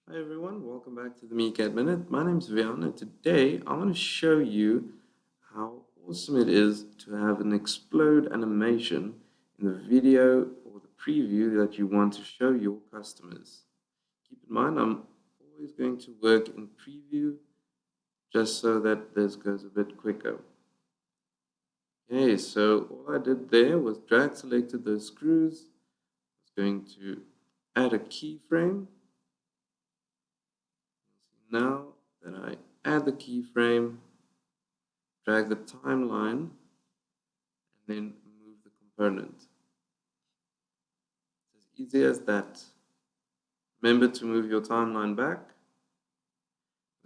Hi everyone, welcome back to the Mecad Minute. My name is Wian and today I want to show you how awesome it is to have an explode animation in the video or the preview that you want to show your customers. Keep in mind I'm always going to work in preview just so that this goes a bit quicker. Okay, so all I did there was drag selected those screws. I was going to add a keyframe. Now that I add the keyframe, drag the timeline, and then move the component. It's as easy as that. Remember to move your timeline back.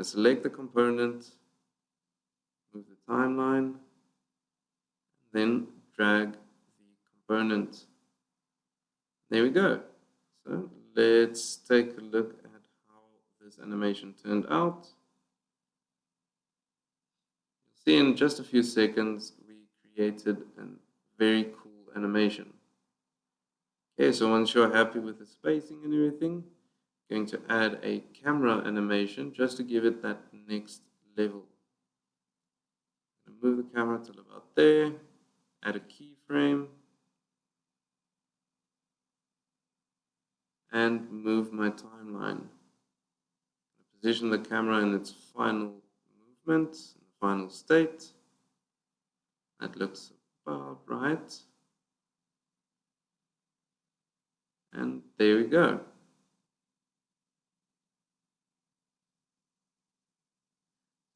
Select the component, move the timeline, and then drag the component. There we go. So let's take a look at how this animation turned out. You'll see in just a few seconds we created a very cool animation. Okay, so once you're happy with the spacing and everything, I'm going to add a camera animation just to give it that next level. Move the camera till about there, add a keyframe, and move my timeline. Position the camera in its final movement, in the final state. That looks about right. And there we go.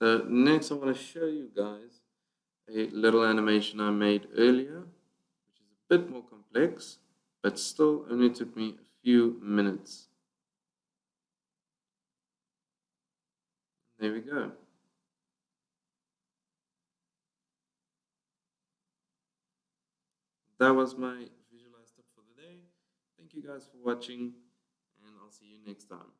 So next I want to show you guys a little animation I made earlier, which is a bit more complex, but still only took me a few minutes. There we go. That was my Visualize tip for the day. Thank you guys for watching, and I'll see you next time.